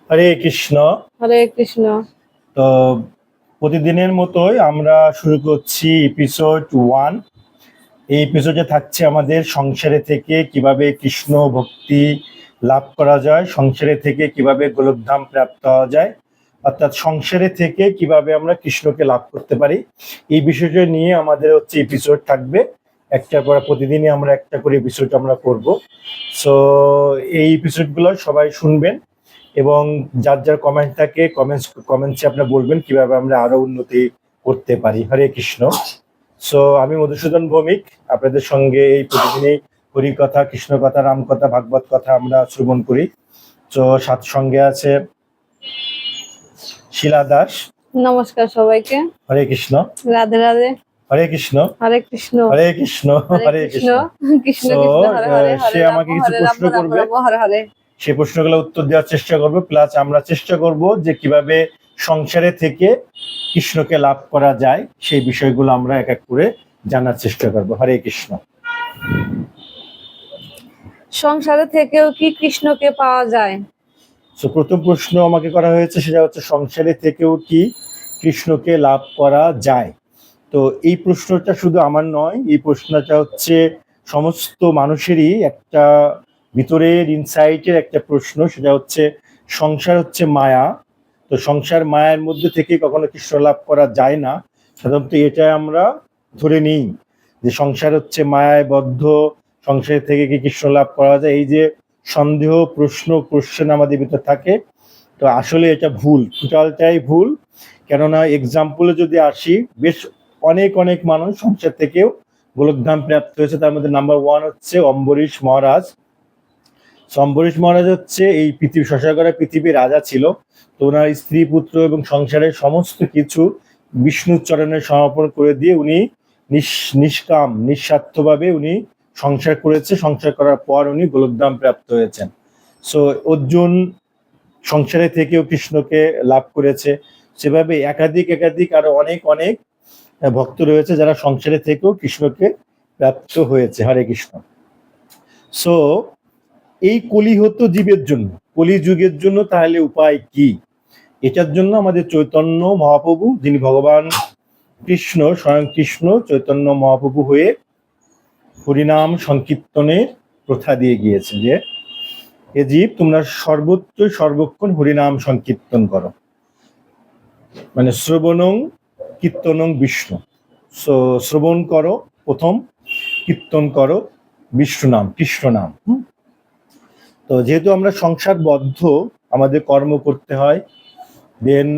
হরে কৃষ্ণ। হরে কৃষ্ণ। তো প্রতিদিনের মতোই আমরা শুরু করছি এপিসোড 1। এই এপিসোডে থাকছে আমাদের সংসারে থেকে কিভাবে কৃষ্ণ ভক্তি লাভ করা যায়, সংসারে থেকে কিভাবে গোলকধাম প্রাপ্ত হওয়া যায়, অর্থাৎ সংসারে থেকে কিভাবে আমরা কৃষ্ণকে লাভ করতে পারি, এই বিষয়টা নিয়ে আমাদের হচ্ছে এপিসোড থাকবে। একটার পর প্রতিদিনই আমরা একটা করে এপিসোড আমরা করব। সো এই এপিসোডগুলো সবাই শুনবেন এবং যার যার কমেন্ট থাকে কমেন্টসে আপনারা বলবেন কিভাবে আমরা আরো উন্নতি করতে পারি। হরে কৃষ্ণ। সো আমি মধুসূদন ভৌমিক আপনাদের সঙ্গে এই প্রতিদিনই হরি কথা, কৃষ্ণ কথা, রাম কথা, ভাগবত কথা আমরা শ্রবণ করি। তো সঙ্গে আছে শিলা দাস। নমস্কার সবাইকে। হরে কৃষ্ণ। রাধে রাধে। হরে কৃষ্ণ। হরে কৃষ্ণ। হরে কৃষ্ণ। হরে কৃষ্ণ। কৃষ্ণ So, কৃষ্ণ হরে হরে, সে হরে আমাকে রাম কিছু হরে রাম প্রশ্ন রাম করবে। রাম হরে হরে। সেই প্রশ্নগুলো উত্তর দেওয়ার চেষ্টা করবো, প্লাস আমরা চেষ্টা করব যে কিভাবে সংসারে থেকে কৃষ্ণকে লাভ করা যায় সেই বিষয়গুলো আমরা এক এক করে জানার চেষ্টা করব। হরে কৃষ্ণ। সংসারে থেকেও কি কৃষ্ণকে পাওয়া যায়? তো প্রথম প্রশ্ন আমাকে করা হয়েছে, সেটা হচ্ছে সংসারে থেকেও কি কৃষ্ণকে লাভ করা যায়। তো এই প্রশ্নটা শুধু আমার নয়, এই প্রশ্নটা হচ্ছে সমস্ত মানুষেরই একটা ভিতরের ইনসাইটের একটা প্রশ্ন। সেটা হচ্ছে সংসার হচ্ছে মায়া। তো সংসার মায়ার মধ্যে থেকে কখনো কৃষ্ণ লাভ করা যায় না। সাধারণত এটা আমরা ধরে নিই যে সংসার হচ্ছে মায়ায় বদ্ধ, সংসার থেকে কি কৃষ্ণ লাভ করা যায়, এই যে সন্দেহ কোশ্চেন আমাদের ভিতরে থাকে। তো আসলে এটা ভুল, টোটালটাই ভুল। কেননা এক্সাম্পলে যদি আসি, বেশ অনেক অনেক মানুষ সংসার থেকেও গোলকধাম প্রাপ্ত হয়েছে। তার মধ্যে নাম্বার 1 হচ্ছে অম্বরীশ মহারাজ। অম্বরীশ মহারাজ হচ্ছে এই পৃথিবী শশাগড়া পৃথিবীর রাজা ছিল। তো ওনার স্ত্রী পুত্র এবং সংসারের সমস্ত কিছু বিষ্ণুর চরণে সমর্পণ করে দিয়ে উনি নিষ্কাম নিঃস্বার্থভাবে উনি সংসার করেছে। সংসার করার পর উনি গোলকধাম প্রাপ্ত হয়েছেন। সো অর্জুন সংসারে থেকেও কৃষ্ণকে লাভ করেছে। সেভাবে একাধিক একাধিক আরো অনেক অনেক ভক্ত রয়েছে যারা সংসারে থেকেও কৃষ্ণকে প্রাপ্ত হয়েছে। হরে কৃষ্ণ। সো এই কলিহত জীবের জন্য, কলি যুগের জন্য তাহলে উপায় কি? এটার জন্য আমাদের চৈতন্য মহাপ্রভু, যিনি ভগবান কৃষ্ণ, স্বয়ং কৃষ্ণ চৈতন্য মহাপ্রভু হয়ে হরিনাম সংকীর্তনের প্রথা দিয়ে গিয়েছে যে এ জীব তোমরা সর্বত্র সর্বক্ষণ হরিনাম সংকীর্তন করো, মানে শ্রবণং কীর্তনং বিষ্ণু। সো শ্রবণ করো প্রথম, কীর্তন করো বিষ্ণু নাম, কৃষ্ণ নাম। তো যেহেতু আমরা সংসারবদ্ধ, আমাদের কর্ম করতে হয়, দেন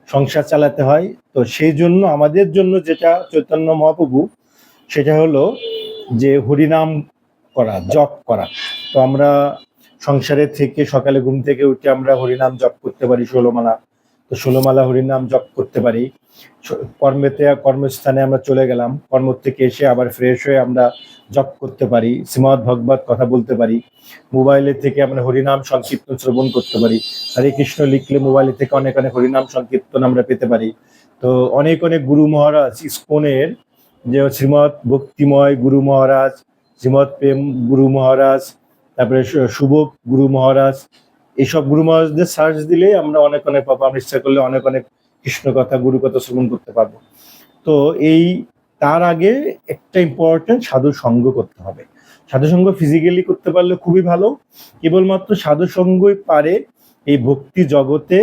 সংসার চালাতে হয়। তো সেই জন্য আমাদের জন্য যেটা চৈতন্য মহাপ্রভু, সেটা হলো যে হরিনাম করা, জপ করা। তো আমরা সংসারে থেকে সকালে ঘুম থেকে উঠে আমরা হরিনাম জপ করতে পারি 16 মালা। তো 16 মালা হরিনাম জপ করতে পারি। কর্মস্থানে আমরা চলে গেলাম, কর্ম থেকে এসে আবার ফ্রেশ হয়ে আমরা জপ করতে পারি, শ্রীমদ্ ভগবত কথা বলতে পারি। মোবাইলে থেকে আমরা হরিনাম সংকীর্তন শ্রবণ করতে পারি। হরে কৃষ্ণ লিখলে মোবাইলে থেকে অনেক অনেক হরিনাম সংকীর্তন আমরা পেতে পারি। তো অনেক অনেক গুরু মহারাজ, ইস্কনের যে শ্রীমৎ ভক্তিময় গুরু মহারাজ, শ্রীমৎ প্রেম গুরু মহারাজ, তারপরে শুভ গুরু মহারাজ, এইসব গুরু মহারাজদের সার্চ দিলেই আমরা অনেক অনেক পাবো। আমরা ইচ্ছা করলে অনেক অনেক কৃষ্ণ কথা, গুরু কথা শ্রবণ করতে পারবো। তো এই তার আগে একটা ইম্পর্টেন্ট, সাধু সঙ্গ করতে হবে। সাধু সঙ্গ ফিজিক্যালি করতে পারলে খুবই ভালো। কেবলমাত্র সাধু সঙ্গই পারে এই ভক্তি জগতে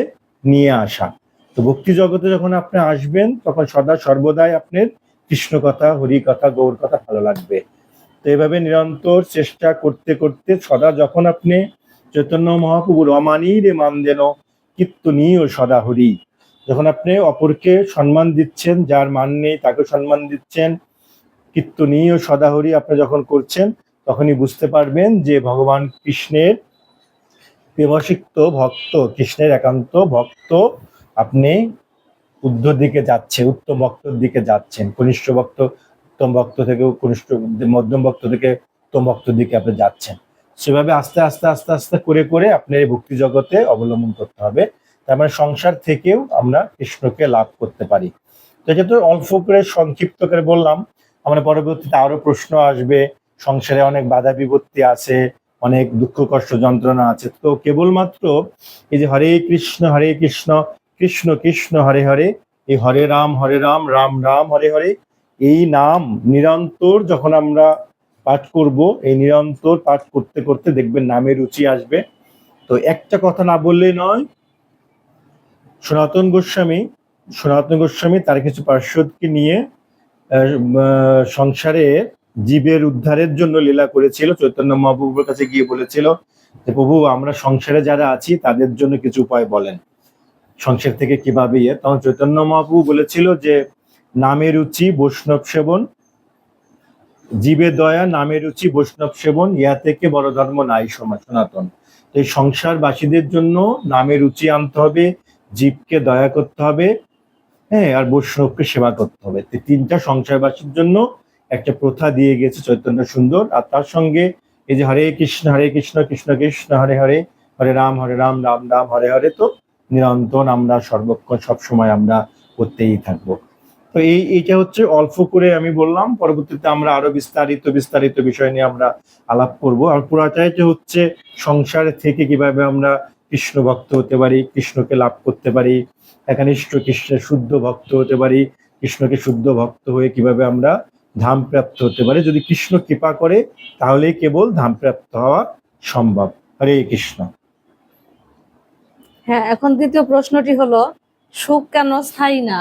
নিয়ে আসা। তো ভক্তি জগতে যখন আপনি আসবেন, তখন সদা সর্বদাই আপনার কৃষ্ণ কথা, হরি কথা, গৌর কথা ভালো লাগবে। তো এইভাবে নিরন্তর চেষ্টা করতে করতে সদা যখন আপনি চৈতন্য মহাপ্রভুর অমানি রে মান দেন কীর্তনীয় সদা হরি, যখন আপনি অপরকে সম্মান দিচ্ছেন, যার মান নেই তাকে সম্মান দিচ্ছেন, কীর্তনীয় সদা হরি আপনি যখন করছেন, তখনই বুঝতে পারবেন যে ভগবান কৃষ্ণের প্রেমাসক্ত ভক্ত, কৃষ্ণের একান্ত ভক্ত আপনি ঊর্ধ্ব দিকে যাচ্ছে, উত্তম ভক্তর দিকে যাচ্ছেন। কনিষ্ঠ ভক্ত উত্তম ভক্ত থেকেও কনিষ্ঠ, মধ্যম ভক্ত থেকে উত্তম ভক্তর দিকে আপনি যাচ্ছেন। সেভাবে আস্তে আস্তে আস্তে আস্তে করে করে আপনার এই ভক্তি জগতে অবলম্বন করতে হবে। তার মানে সংসার থেকেও আমরা কৃষ্ণকে লাভ করতে পারি। তো এটা তো অল্প করে সংক্ষিপ্ত করে বললাম। আমরা পরবর্তীতে আরো প্রশ্ন আসবে। সংসারে অনেক বাধা বিপত্তি আছে, অনেক দুঃখ কষ্ট যন্ত্রণা আছে। তো কেবলমাত্র এই যে হরে কৃষ্ণ কৃষ্ণ কৃষ্ণ হরে হরে, এই হরে রাম রাম রাম হরে হরে, এই নাম নিরন্তর যখন আমরা পাঠ করব, এই নিরন্তর পাঠ করতে করতে দেখবেন নামের রুচি আসবে। তো একটা কথা না বললেই নয়, সনাতন গোস্বামী তার কিছু পার্শ্বদকে নিয়ে সংসারে জীবের উদ্ধারের জন্য লীলা করেছিল। চৈতন্য মহাপ্রভুর কাছে গিয়ে বলেছিল যে প্রভু, আমরা সংসারে যারা আছি তাদের জন্য কিছু উপায় বলেন, সংসার থেকে কিভাবে তখন চৈতন্য মহাপ্রভু বলেছিল যে নামে রুচি বৈষ্ণব সেবন, জীবে দয়া নামে রুচি বৈষ্ণব সেবন, ইয়া থেকে বড় ধর্ম নাই সনাতন। এই সংসারবাসীদের জন্য নামে রুচি আনতে হবে, জীবকে দয়া করতে হবে, হ্যাঁ, আর বৈষ্ণবকে সেবা করতে হবে। তিনটা সংসারবাসীর জন্য একটা প্রথা দিয়ে গেছে চৈতন্য সুন্দর। আর তার সঙ্গে এই যে হরে কৃষ্ণ কৃষ্ণ কৃষ্ণ হরে হরে, হরে রাম রাম রাম হরে হরে, তো নিরন্তর আমরা সর্বক্ষণ সবসময় আমরা করতেই থাকবো। তো এইটা হচ্ছে অল্প করে আমি বললাম, পরবর্তীতে আমরা আরো বিস্তারিত বিষয় নিয়ে আমরা আলাপ করব। আর পুরাটাই হচ্ছে সংসার থেকে কিভাবে আমরা কৃষ্ণ ভক্ত হতে পারি, কৃষ্ণকে লাভ করতে পারি, একনিষ্ঠ কৃষ্ণের শুদ্ধ ভক্ত হতে পারি, কৃষ্ণকে শুদ্ধ ভক্ত হয়ে কিভাবে আমরা ধাম প্রাপ্ত হতে পারি। যদি কৃষ্ণ কৃপা করে তাহলেই কেবল ধাম প্রাপ্ত হওয়া সম্ভব। হরে কৃষ্ণ। হ্যাঁ, এখন দ্বিতীয় প্রশ্নটি হলো, সুখ কেন স্থায়ী না?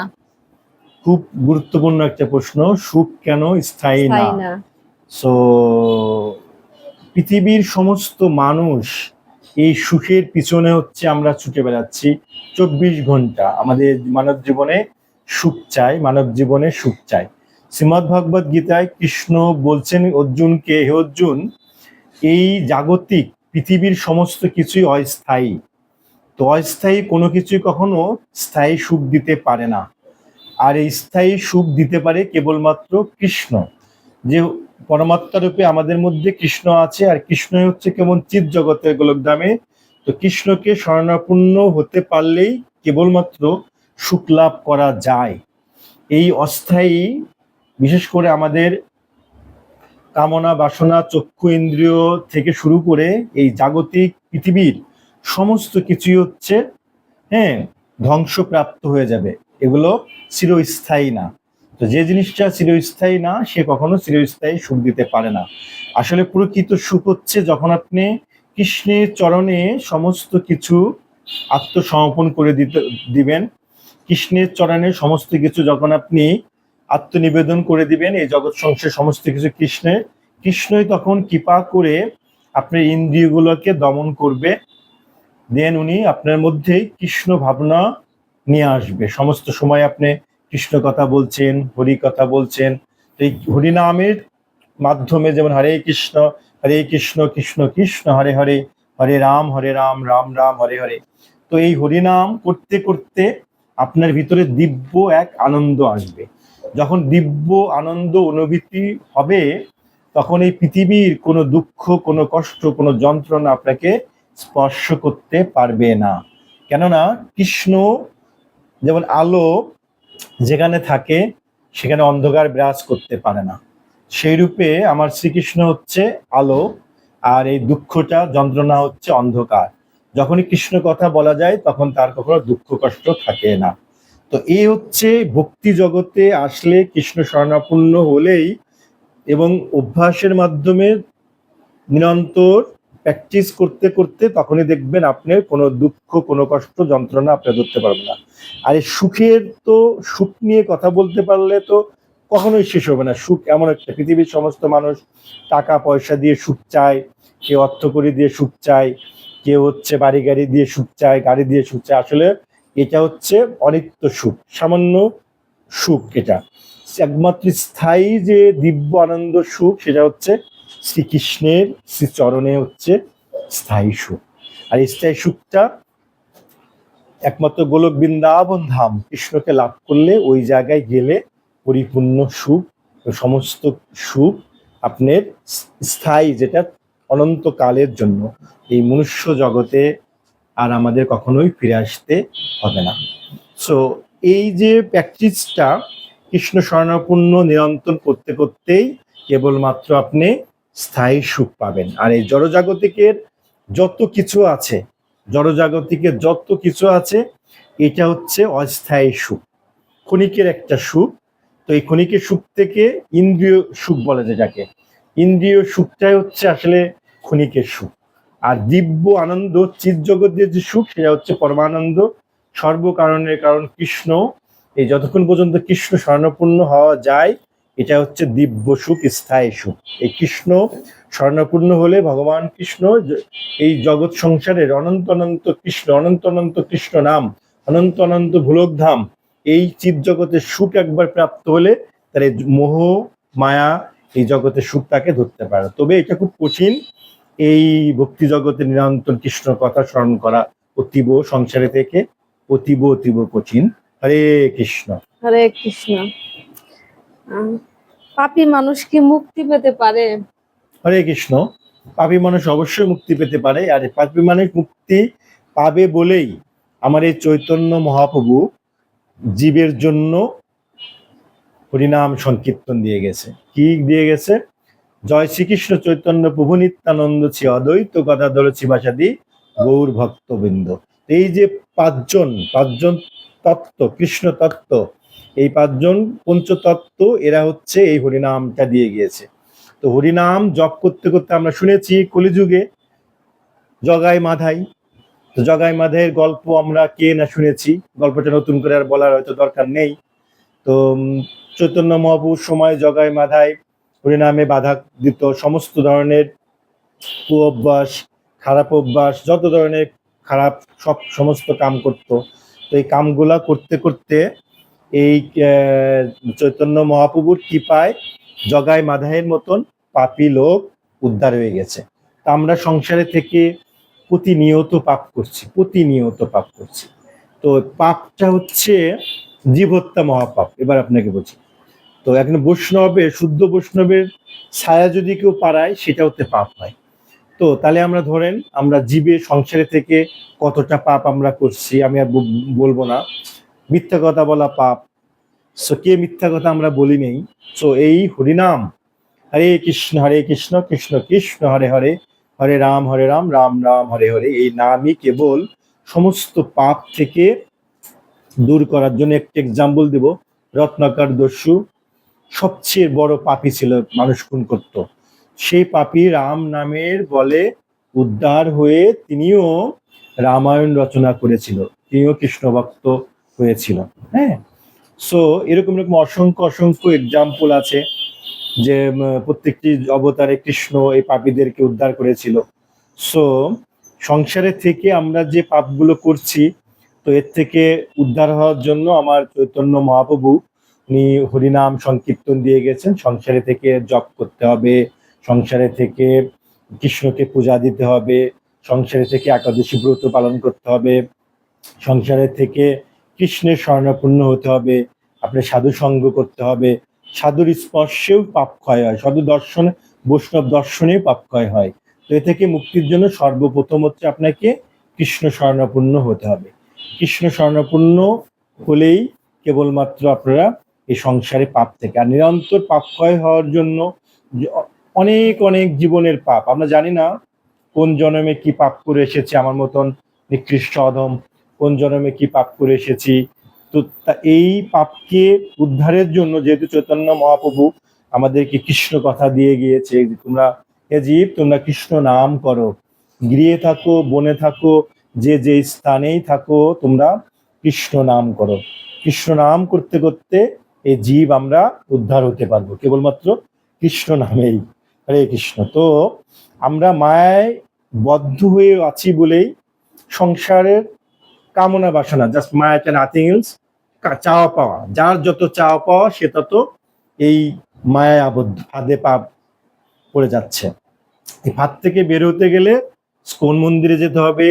খুব গুরুত্বপূর্ণ একটা প্রশ্ন, সুখ কেন স্থায়ী না। সো পৃথিবীর সমস্ত মানুষ এই সুখের পিছনে হচ্ছে আমরা ছুটে বেড়াচ্ছি 24 ঘন্টা। আমাদের মানব জীবনে সুখ চাই, মানব জীবনে সুখ চাই। শ্রীমদ্ ভগবদ গীতায় কৃষ্ণ বলছেন অর্জুনকে, হে অর্জুন, এই জাগতিক পৃথিবীর সমস্ত কিছুই অস্থায়ী। তো অস্থায়ী কোনো কিছুই কখনো স্থায়ী সুখ দিতে পারে না। আর এই স্থায়ী সুখ দিতে পারে কেবলমাত্র কৃষ্ণ, যে পরমাত্মা রূপে আমাদের মধ্যে কৃষ্ণ আছে। আর কৃষ্ণই হচ্ছে কেমন চিৎ জগতের গোলকধামে। তো কৃষ্ণকে শরণাপন্ন হতে পারলেই কেবলমাত্র সুখ লাভ করা যায়। এই অস্থায়ী, বিশেষ করে আমাদের কামনা বাসনা চক্ষু ইন্দ্রিয় থেকে শুরু করে এই জাগতিক পৃথিবীর সমস্ত কিছুই হচ্ছে, হ্যাঁ, ধ্বংসপ্রাপ্ত হয়ে যাবে। এগুলো চিরস্থায়ী না। তো যে জিনিসটা চিরস্থায়ী না, সে কখনো চিরস্থায়ী সুখ দিতে পারে না। আসলে প্রকৃত সুখ হচ্ছে যখন আপনি কৃষ্ণের চরণে সমস্ত কিছু আত্মসমর্পণ করে দিবেন। কৃষ্ণের চরণে সমস্ত কিছু যখন আপনি আত্মনিবেদন করে দিবেন, এই জগৎ সংসার সমস্ত কিছু কৃষ্ণই তখন কৃপা করে আপনার ইন্দ্রিয়গুলোকে দমন করবে। দেন উনি আপনার মধ্যে কৃষ্ণ ভাবনা নিয়ে আসবে। সমস্ত সময় আপনি কৃষ্ণ কথা বলছেন, হরি কথা বলছেন। এই হরিনামের মাধ্যমে, যেমন হরে কৃষ্ণ কৃষ্ণ কৃষ্ণ হরে হরে, হরে রাম রাম রাম হরে হরে। তো এই হরিনাম করতে করতে আপনার ভিতরে দিব্য এক আনন্দ আসবে। যখন দিব্য আনন্দ অনুভূতি হবে, তখন এই পৃথিবীর কোনো দুঃখ, কোনো কষ্ট, কোনো যন্ত্রণা আপনাকে স্পর্শ করতে পারবে না। কেননা কৃষ্ণ যেমন আলো যেখানে থাকে সেখানে অন্ধকার বিরাজ করতে পারে না, সেই রূপে আমার শ্রীকৃষ্ণ হচ্ছে আলো, আর এই দুঃখটা যন্ত্রণা হচ্ছে অন্ধকার। যখনই কৃষ্ণ কথা বলা যায় তখন তার কখনো দুঃখ কষ্ট থাকে না। তো এই হচ্ছে ভক্তি জগতে আসলে, কৃষ্ণ শরণাপন্ন হলেই এবং অভ্যাসের মাধ্যমে নিরন্তর প্র্যাকটিস করতে করতে তখনই দেখবেন আপনার কোনো দুঃখ, কোনো কষ্ট, যন্ত্রণা আপনি ধরতে পারবেন না। আর এই সুখের, তো সুখ নিয়ে কথা বলতে পারলে তো কখনোই শেষ হবে না। সুখ এমন একটা, পৃথিবীর সমস্ত মানুষ টাকা পয়সা দিয়ে সুখ চায়, কেউ অর্থকড়ি দিয়ে সুখ চায়, কেউ হচ্ছে বাড়ি গাড়ি দিয়ে সুখ চায়, গাড়ি দিয়ে সুখ চায়। আসলে এটা হচ্ছে অনিত্য সুখ, সামান্য সুখ। এটা একমাত্র স্থায়ী যে দিব্য আনন্দ সুখ, সেটা হচ্ছে শ্রীকৃষ্ণের শ্রীচরণে হচ্ছে স্থায়ী সুখ। আর এই স্থায়ী সুখটা একমাত্র গোলক বৃন্দাবন ধাম, কৃষ্ণকে লাভ করলে ওই জায়গায় গেলে পরিপূর্ণ সুখ, সমস্ত সুখ আপনার স্থায়ী, যেটা অনন্তকালের জন্য। এই মনুষ্য জগতে আর আমাদের কখনোই ফিরে আসতে হবে না। সো এই যে প্র্যাকটিসটা কৃষ্ণ শরণাপন্ন নিরন্তর করতে করতেই কেবলমাত্র আপনি স্থায়ী সুখ পাবেন। আর এই জড়জাগতিকের যত কিছু আছে, জড়জাগতিকের যত কিছু আছে, এটা হচ্ছে অস্থায়ী সুখ, ক্ষণিকের একটা সুখ। তো এই ক্ষণিকের সুখ থেকে ইন্দ্রিয় সুখ বলে যেটাকে, ইন্দ্রিয় সুখটাই হচ্ছে আসলে ক্ষণিকের সুখ। আর দিব্য আনন্দ চিৎ জগতের যে সুখ, সেটা হচ্ছে পরমানন্দ, সর্বকারণের কারণ কৃষ্ণ। এই যতক্ষণ পর্যন্ত কৃষ্ণ স্বর্ণপূর্ণ হওয়া যায়, এটা হচ্ছে দিব্য সুখ, স্থায়ী সুখ। এই কৃষ্ণ স্বর্ণপূর্ণ হলে ভগবান কৃষ্ণ এই জগৎ সংসারের অনন্ত অনন্ত কৃষ্ণ, অনন্ত অনন্ত কৃষ্ণ নাম, অনন্ত অনন্ত গোলকধাম, এই চিৎ জগতের সুখ একবার প্রাপ্ত হলে তার এই মোহ মায়া এই জগতের সুখ তাকে ধরতে পারে। তবে এটা খুব কঠিন, এই ভক্তি জগতে নিরন্তর কৃষ্ণ কথা স্মরণ করা অতীব সংসারে থেকে অতীব অতীব কঠিন। হরে কৃষ্ণ। হরে কৃষ্ণ। পাপী মানুষ কি মুক্তি পেতে পারে? হরে কৃষ্ণ। পাপী মানুষ অবশ্যই মুক্তি পেতে পারে। আর এই পাপী মানুষ মুক্তি পাবে বলেই আমার এই চৈতন্য মহাপ্রভু জীবের জন্য হরিনাম সংকীর্তন দিয়ে গেছে। কি দিয়ে গেছে? জয় শ্রীকৃষ্ণ চৈতন্য প্রভু নিত্যানন্দ ছি অদ্বৈত গদাধর শিবাসাদি গৌর ভক্তবৃন্দ। এই যে পাঁচজন তত্ত্ব, কৃষ্ণ তত্ত্ব, এই পাঁচজন পঞ্চতত্ত্ব, এরা হচ্ছে এই হরিনামটা দিয়ে গিয়েছে। তো হরিনাম জপ করতে করতে আমরা শুনেছি কলিযুগে জগাই মাধাই। তো জগাই মাধাইয়ের গল্প আমরা কে না শুনেছি, গল্পটা নতুন করে আর বলার হয়তো দরকার নেই। তো চৈতন্য মহাপ্রভুর সময় জগাই মাধাই হরিনামে বাধা দিত, সমস্ত ধরনের কুঅভ্যাস, খারাপ অভ্যাস, যত ধরনের খারাপ সমস্ত কাম করত। তো এই কামগুলা করতে করতে এই চৈতন্য মহাপ্রভুর কৃপায় জগাই মাধাইয়ের মতন পাপী লোক উদ্ধার হয়ে গেছে। তা আমরা সংসারে থেকে প্রতিনিয়ত পাপ করছি। তো পাপটা হচ্ছে জীব হত্যা মহাপাপ। এবার আপনাকে বলছি, তো এখন বৈষ্ণবের, শুদ্ধ বৈষ্ণবের ছায়া যদি কেউ পাড়ায়, সেটা হতে পাপ হয়। তো তাহলে আমরা ধরেন আমরা জীবে সংসারে থেকে কতটা পাপ আমরা করছি আমি আর বলবো না। মিথ্যা কথা বলা পাপ। সো কে মিথ্যা কথা আমরা বলি নেই। সো এই হরিনাম, হরে কৃষ্ণ কৃষ্ণ কৃষ্ণ হরে হরে, হরে রাম রাম রাম হরে হরে, এই নামই কেবল সমস্ত পাপ থেকে দূর করার জন্য। একটা এক্সাম্পল দিব। রত্নাকর দস্যু সবচেয়ে বড় পাপী ছিল, মানুষ খুন করত। সেই পাপী রাম নামের বলে উদ্ধার হয়ে তিনিও রামায়ণ রচনা করেছিল, তিনিও কৃষ্ণ ভক্ত হয়েছিল। হ্যাঁ, সো এরকম এরকম অসংখ্য এক্সাম্পল আছে যে প্রত্যেকটি অবতারে কৃষ্ণ এই পাপীদেরকে উদ্ধার করেছিল। সো সংসারে থেকে আমরা যে পাপগুলো করছি, তো এর থেকে উদ্ধার হওয়ার জন্য আমার চৈতন্য মহাপ্রভু উনি হরিনাম সংকীর্তন দিয়ে গেছেন। সংসারে থেকে জপ করতে হবে, সংসারে থেকে কৃষ্ণকে পূজা দিতে হবে, সংসারে থেকে একাদশী ব্রত পালন করতে হবে, সংসারে থেকে কৃষ্ণের স্বর্ণপূর্ণ হতে হবে, আপনার সাধু সঙ্গ করতে হবে। সাধুর স্পর্শেও পাপ ক্ষয় হয়, সাধু দর্শনে, বৈষ্ণব দর্শনেও পাপ ক্ষয় হয়। তো এ থেকে মুক্তির জন্য সর্বপ্রথম হচ্ছে আপনাকে কৃষ্ণ স্বর্ণপূর্ণ হতে হবে। কৃষ্ণ স্বর্ণপূর্ণ হলেই কেবলমাত্র আপনারা এই সংসারে পাপ থেকে, আর নিরন্তর পাপ ক্ষয় হওয়ার জন্য অনেক জীবনের পাপ, আমরা জানি না কোন জন্মে কি পাপ করে এসেছি, আমার মতন নিকৃষ্ট অধম কোন জন্মে কি পাপ করে এসেছি। তো এই পাপকে উদ্ধারের জন্য যেহেতু চৈতন্য মহাপ্রভু আমাদেরকে কৃষ্ণ কথা দিয়ে গিয়েছে, তোমরা হে জীব তোমরা কৃষ্ণ নাম করো, গৃহে থাকো বনে থাকো যে স্থানেই থাকো, তোমরা কৃষ্ণ নাম করো। কৃষ্ণ নাম করতে করতে এই জীব আমরা উদ্ধার হতে পারবো কেবলমাত্র কৃষ্ণ নামেই। হরে কৃষ্ণ। তো আমরা মায়ায় বদ্ধ হয়ে আছি বলেই সংসারের কামনা বাসনা, জাস্ট মায়াটা নাথিং এলস, চাওয়া পাওয়া, যার যত চাওয়া পাওয়া সে তত এই মায়ায় আবদ্ধ, ফাঁদে পা পড়ে যাচ্ছে। এই ফাঁদ থেকে বের হতে গেলে কোন মন্দিরে যেতে হবে?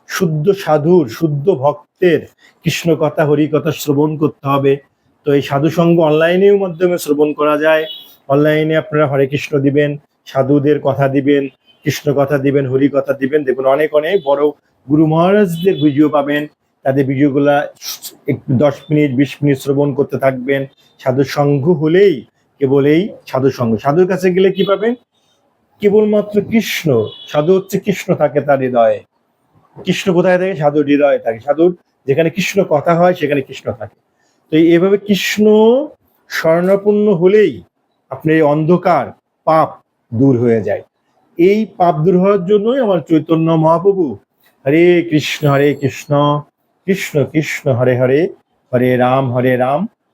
শুদ্ধ সাধুর, শুদ্ধ ভক্তের কৃষ্ণ কথা হরি কথা শ্রবণ করতে হবে। তো এই সাধু সঙ্গ অনলাইনের মাধ্যমে শ্রবণ করা যায়। অনলাইনে আপনারা হরে কৃষ্ণ দিবেন, সাধুদের কথা দিবেন, কৃষ্ণ কথা দিবেন, হরি কথা দিবেন, দেখুন অনেক বড় গুরু মহারাজদের ভিডিও পাবেন। তাদের ভিডিওগুলা 10 মিনিট 20 মিনিট শ্রবণ করতে থাকবেন। সাধু সঙ্গ হলেই কেবল এই সাধু সঙ্গ, সাধুর কাছে গেলে কি পাবেন? কেবলমাত্র কৃষ্ণ। সাধু হচ্ছে কৃষ্ণ থাকে তার হৃদয়ে। কৃষ্ণ কোথায় থাকে? সাধুর হৃদয়ে থাকে। সাধুর যেখানে কৃষ্ণ কথা হয় সেখানে কৃষ্ণ থাকে। তো এইভাবে কৃষ্ণ শরণাপন্ন হলেই আপনার এই অন্ধকার পাপ দূর হয়ে যায়। এই পাপ দূর হওয়ার জন্যই আমার চৈতন্য মহাপ্রভু হরে কৃষ্ণ কৃষ্ণ কৃষ্ণ হরে হরে, হরে রাম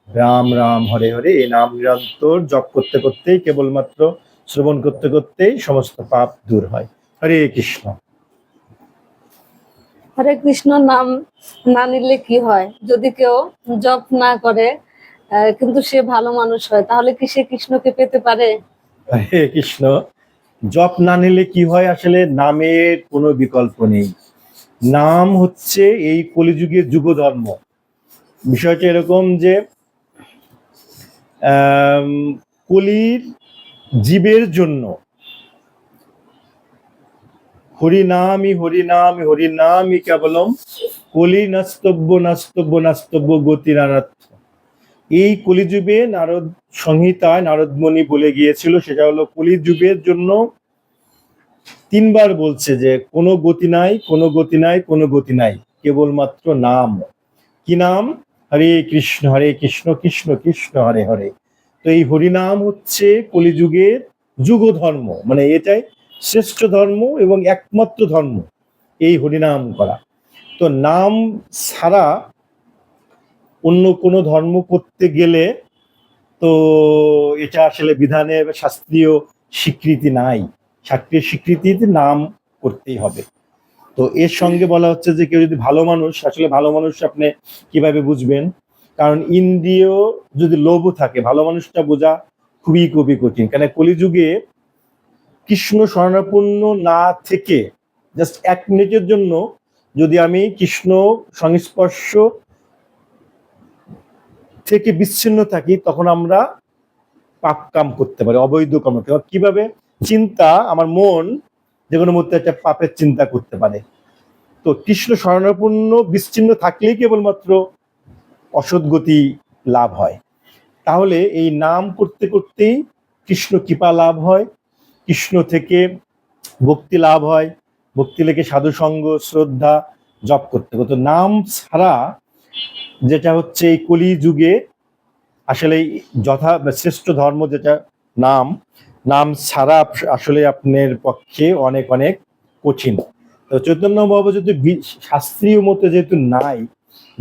রাম রাম হরে হরে, এই নাম নিরন্তর জপ করতে করতেই, কেবলমাত্র শ্রবণ করতে করতেই সমস্ত পাপ দূর হয়। হরে কৃষ্ণ। হরে কৃষ্ণ নাম না নিলে কি হয়? যদি কেউ জপ না করে কিন্তু সে ভালো মানুষ হয়, তাহলে কি সে কৃষ্ণকে পেতে পারে? হরে কৃষ্ণ। জপ না নিলে কি হয়? আসলে নামের কোনো বিকল্প নেই। নাম হচ্ছে এই কলিযুগের যুগ ধর্ম। বিষয়টা এরকম যে কলির জীবের জন্য হরিনামই কেবলম, কলি নাস্তব্য গতিরানার্থ। এই কলিযুগে নারদ সংহিতায় নারদমণি বলে গিয়েছিল, সেটা হলো কলিযুগের জন্য তিনবার বলছে যে কোনো গতি নাই, কেবলমাত্র নাম। কি নাম? হরে কৃষ্ণ কৃষ্ণ কৃষ্ণ হরে হরে। তো এই হরিনাম হচ্ছে কলিযুগের যুগ ধর্ম, মানে এটাই শ্রেষ্ঠ ধর্ম এবং একমাত্র ধর্ম, এই হরিনাম করা। তো নাম ছাড়া অন্য কোনো ধর্ম করতে গেলে তো এটা আসলে বিধানের শাস্ত্রীয় স্বীকৃতি নাই। শাস্ত্রীয় স্বীকৃতিতে নাম করতেই হবে। তো এর সঙ্গে বলা হচ্ছে যে কেউ যদি ভালো মানুষ, আসলে ভালো মানুষ আপনি কিভাবে বুঝবেন? কারণ ইন্দ্রিয় যদি লোভ থাকে, ভালো মানুষটা বোঝা খুবই কঠিন। কারণ কলিযুগে কৃষ্ণ শরণাপন্ন না থেকে জাস্ট 1 মিনিটের জন্য যদি আমি কৃষ্ণ সংস্পর্শ থেকে বিচ্ছিন্ন থাকি, তখন আমরা পাপ কাম করতে পারি, অবৈধ কর্ম। কিভাবে? চিন্তা, আমার মন যে কোনো মুহূর্তে একটা পাপের চিন্তা করতে পারে। তো কৃষ্ণ শরণাপন্ন বিচ্ছিন্ন থাকলেই কেবলমাত্র অসদ্গতি লাভ হয়। তাহলে এই নাম করতে করতেই কৃষ্ণ কৃপা লাভ হয়, কৃষ্ণ থেকে ভক্তি লাভ হয়, ভক্তি লেগে সাধু সঙ্গ শ্রদ্ধা জপ করতে করতে। নাম ছাড়া যেটা হচ্ছে এই কলি যুগে আসলে শ্রেষ্ঠ ধর্ম যেটা নাম ছাড়া আসলে আপনার পক্ষে অনেক কঠিন। তো চৈতন্য বাবু যদি শাস্ত্রীয় মতে যেহেতু নাই,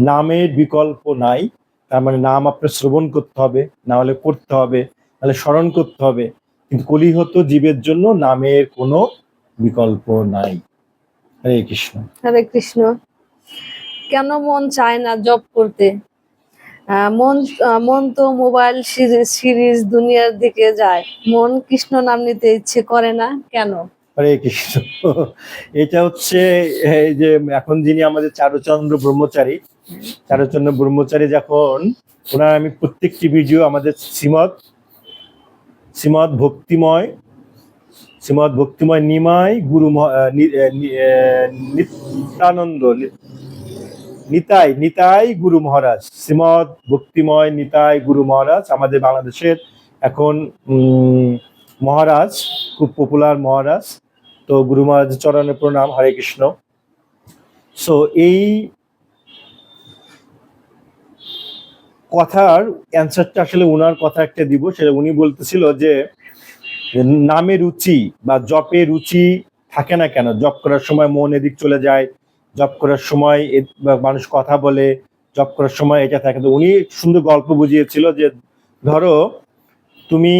নামের বিকল্প নাই, তার মানে নাম আপনার শ্রবণ করতে হবে, না হলে পড়তে হবে, নাহলে স্মরণ করতে হবে। কিন্তু কলিহত জীবের জন্য নামের কোনো বিকল্প নাই। হরে কৃষ্ণ। হরে কৃষ্ণ। কেন মন চায় না জপ করতে? মন তো মোবাইল সিরিজ দুনিয়ার দিকে যায়, মন কৃষ্ণ নাম নিতে ইচ্ছে করে না কেন? হরে কৃষ্ণ। এটা হচ্ছে এই যে এখন যিনি আমাদের চারুচন্দ্র ব্রহ্মচারী যখন ওনার আমি প্রত্যেকটি ভিডিও আমাদের শ্রীমদ ভক্তিময় নিমাই গুরু নিত্যানন্দ নিতাই গুরু মহারাজ, শ্রীমদ ভক্তিময় নিতাই গুরু মহারাজ আমাদের বাংলাদেশের এখন মহারাজ, খুব পপুলার মহারাজ। তো গুরু মহারাজের চরণে প্রণাম। হরে কৃষ্ণ। সো এই কথার অ্যান্সারটা আসলে উনার কথা একটা দিব, সেটা উনি বলতেছিল যে নামে রুচি বা জপে রুচি থাকে না কেন? জপ করার সময় মন এদিক চলে যায়, জপ করার সময় মানুষ কথা বলে, জপ করার সময় এটা থাকে। তো উনি সুন্দর গল্প বুঝিয়েছিল যে ধরো তুমি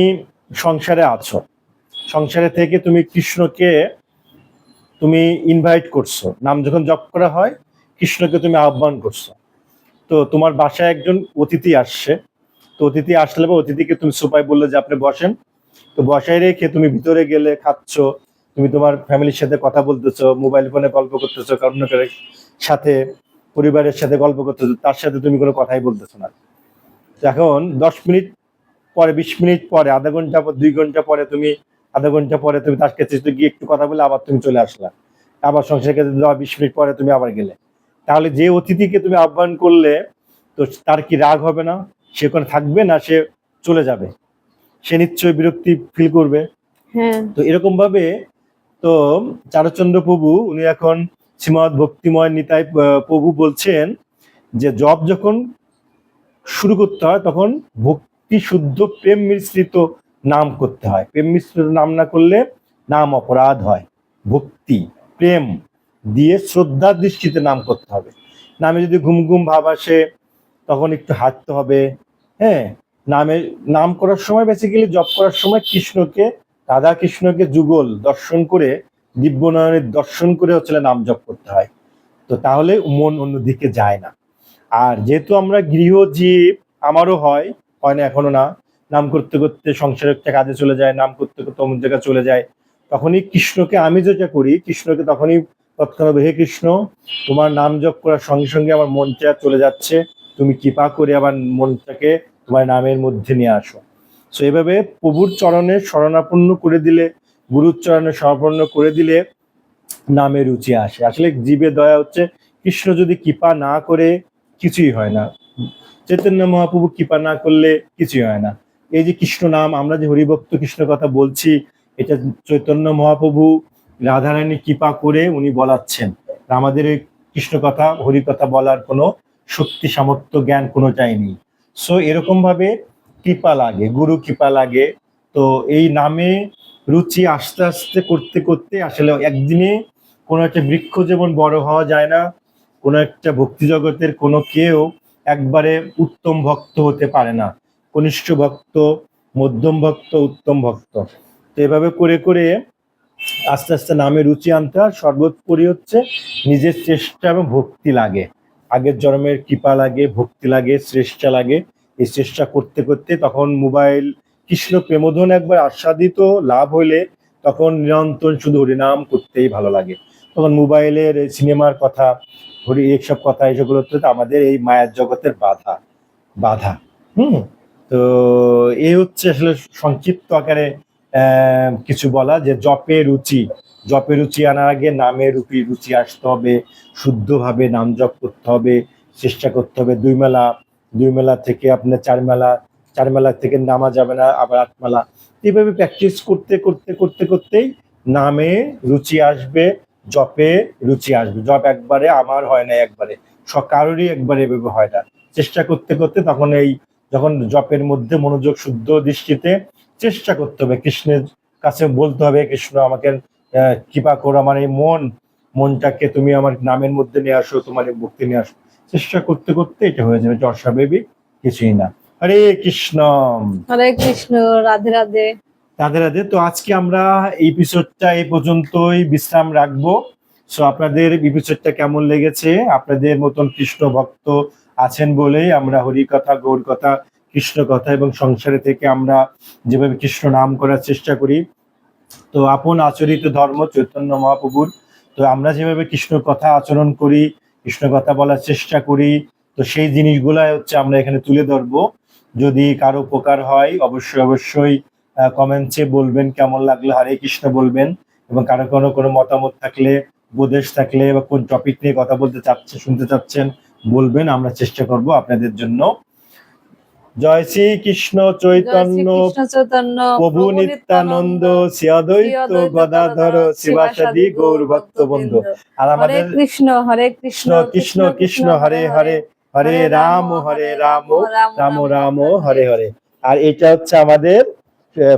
সংসারে আছো, সংসারে থেকে তুমি কৃষ্ণকে তুমি ইনভাইট করছো, নাম যখন জপ করা হয় কৃষ্ণকে তুমি আহ্বান করছো। তো তোমার বাসায় একজন অতিথি আসছে, তো অতিথি আসলে বা অতিথিকে তুমি সোফায় বললে যে আপনি বসেন, তো বসায় রেখে তুমি ভিতরে গেলে খাচ্ছ, তুমি তোমার ফ্যামিলির সাথে কথা বলতেছো, মোবাইল ফোনে গল্প করতেছো, কারণ সাথে পরিবারের সাথে গল্প করতেছো, তার সাথে তুমি কোনো কথাই বলতেছো না। এখন 10 মিনিট পরে, 20 মিনিট পরে, আধা ঘন্টা পর, 2 ঘন্টা পরে, তুমি আধা ঘন্টা পরে তুমি তার কাছে গিয়ে একটু কথা বলে আবার তুমি চলে আসলা, আবার সংসারের কাছে 20 মিনিট পরে তুমি আবার গেলে। তাহলে যে অতিথিকে তুমি আহ্বান করলে তো তার কি রাগ হবে না? সে ওখানে থাকবে না, সে চলে যাবে, সে নিশ্চয়ই বিরক্তি ফিল করবে। হ্যাঁ। তো এরকম ভাবে তো চারুচন্দ্র প্রভু উনি এখন শ্রীমৎ ভক্তিময় নিতাই প্রভু বলছেন যে জপ যখন শুরু করতে হয় তখন ভক্তি শুদ্ধ প্রেম মিশ্রিত নাম করতে হয়। প্রেম মিশ্রিত নাম না করলে নাম অপরাধ হয়। ভক্তি প্রেম দিয়ে শ্রদ্ধার দৃষ্টিতে নাম করতে হবে। নামে যদি ঘুম ঘুম ভাব আসে তখন একটু হাঁটতে হবে। হ্যাঁ, নাম করার সময় বেসিক্যালি জপ করার সময় কৃষ্ণকে, রাধা কৃষ্ণকে যুগল দর্শন করে, দিব্য নয়নের দর্শন করে হচ্ছে নাম জপ করতে হয়। তো তাহলে মন অন্যদিকে যায় না। আর যেহেতু আমরা গৃহজীব, আমারও হয় না এখনো না, নাম করতে করতে সংসারের একটা কাজে চলে যায়, নাম করতে করতে অমুক জায়গায় চলে যায়, তখনই কৃষ্ণকে আমি যেটা করি, কৃষ্ণকে তখনই তৎক্ষণাৎ হে কৃষ্ণ, তোমার নাম জপ করার সঙ্গে সঙ্গে আমার মনটা চলে যাচ্ছে, তুমি কৃপা করে আবার মনটাকে তোমার নামের মধ্যে নিয়ে আসো। সো এভাবে প্রভুর চরণে শরণাপন্ন করে দিলে, গুরুর চরণে শরণাপন্ন করে দিলে নামে রুচি আসে। আসলে জীবের দয়া হচ্ছে কৃষ্ণ যদি কৃপা না করে কিছুই হয় না। চৈতন্য মহাপ্রভু কৃপা না করলে কিছুই হয় না। এই যে কৃষ্ণ নাম, আমরা যে হরিভক্ত কৃষ্ণ কথা বলছি, এটা চৈতন্য মহাপ্রভু রাধারানী কৃপা করে উনি বলাচ্ছেন। আমাদের এই কৃষ্ণ কথা হরি কথা বলার কোনো শক্তি সামর্থ্য জ্ঞান কোনোটাই নেই। সো এরকম ভাবে কৃপা লাগে, গুরু কৃপা লাগে। তো এই নামে রুচি আস্তে আস্তে করতে করতে আসলে একদিনে কোনো একটা বৃক্ষ যেমন বড় হওয়া যায় না, কোনো একটা ভক্তি জগতের কোনো কেউ একবারে উত্তম ভক্ত হতে পারে না। কনিষ্ঠ ভক্ত, মধ্যম ভক্ত, উত্তম ভক্ত। তো এভাবে করে করে আস্তে আস্তে নামে রুচি আনতে হয়। সর্বোপরি হচ্ছে নিজের চেষ্টা এবং ভক্তি লাগে। আগের জন্মের কৃপা লাগে, ভক্তি লাগে, চেষ্টা লাগে। এই চেষ্টা করতে করতে তখন মোবাইল কৃষ্ণ প্রেমধন একবার আস্বাদিত লাভ হইলে তখন নিরন্তর শুধু হরিনাম করতেই ভালো লাগে। তখন মোবাইলের সিনেমার কথা, হরি এইসব কথা, এসবগুলো হচ্ছে আমাদের এই মায়ার জগতের বাধা বাধা। হুম। তো এই হচ্ছে আসলে সংক্ষিপ্ত আকারে কিছু বলা, যে জপে রুচি আনার আগে নামে রুচি আসতে হবে, শুদ্ধভাবে নাম জপ করতে হবে, চেষ্টা করতে হবে। দুই মেলা থেকে আপনার চার মেলা থেকে নামা যাবে না, আবার 8 মেলা। এইভাবে প্র্যাকটিস করতে করতে করতে করতেই নামে রুচি আসবে, জপে রুচি আসবে। জপ একবারে আমার হয় না, একবারে কারোরই একবারে এভাবে হয় না। চেষ্টা করতে করতে তখন যখন জপের মধ্যে মনোযোগ শুদ্ধ দৃষ্টিতে চেষ্টা করতে হবে, কৃষ্ণের কাছে বলতে হবে, কৃষ্ণ আমাকে কৃপা করো, আমার এই মনটাকে তুমি আমার নামের মধ্যে নিয়ে আসো, তোমার এই ভক্তি নিয়ে আসো। চেষ্টা করতে করতে এটা হয়ে যাবে, এটা অস্বাভাবিক কিছুই না। হরে কৃষ্ণ। হরে কৃষ্ণ। রাধে রাধে। রাধে রাধে। তো আজকে আমরা এপিসোডটা এই পর্যন্তই বিশ্রাম রাখবো। সো আপনাদের এপিসোডটা কেমন লেগেছে? আপনাদের মতন কৃষ্ণ ভক্ত আছেন বলেই আমরা হরি কথা, গৌর কথা, কৃষ্ণ কথা এবং সংসারে থেকে আমরা যেভাবে কৃষ্ণ নাম করার চেষ্টা করি। তো আপন আচরিত ধর্ম চৈতন্য মহাপ্রভুর। তো আমরা যেভাবে কৃষ্ণ কথা আচরণ করি, কৃষ্ণ কথা বলার চেষ্টা করি, তো সেই জিনিসগুলাই হচ্ছে আমরা এখানে তুলে ধরবো। যদি কারো উপকার হয় অবশ্যই অবশ্যই কমেন্টসে বলবেন কেমন লাগলো, হরে কৃষ্ণ বলবেন। এবং কারো কোনো মতামত থাকলে, উপদেশ থাকলে বা কোন টপিক নিয়ে কথা বলতে শুনতে চাচ্ছেন বলবেন, আমরা চেষ্টা করব আপনাদের জন্য। জয় শ্রী কৃষ্ণ চৈতন্য প্রভু নিত্যানন্দ শ্রী অদ্বৈত গদাধর শিবাসাদি গৌর ভক্ত বন্ধু। আর আমাদের কৃষ্ণ হরে কৃষ্ণ কৃষ্ণ কৃষ্ণ হরে হরে, হরে রাম রাম রাম হরে হরে। আর এটা হচ্ছে আমাদের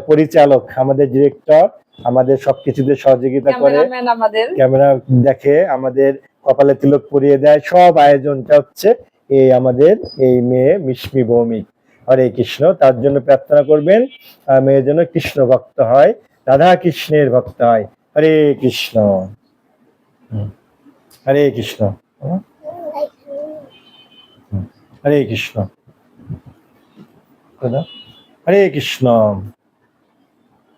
পরিচালক, আমাদের ডিরেক্টর, আমাদের সবকিছুতে সহযোগিতা করে, ক্যামেরা দেখে, আমাদের কপালে তিলক পরিয়ে দেয়, সব আয়োজনটা হচ্ছে এই আমাদের এই মেয়ে মিশমি ভৌমিক। হরে কৃষ্ণ। তার জন্য প্রার্থনা করবেন মেয়ের জন্য কৃষ্ণ ভক্ত হয়, রাধা কৃষ্ণের ভক্ত হয়। হরে কৃষ্ণ। হরে কৃষ্ণ। হরে কৃষ্ণ। হরে কৃষ্ণ।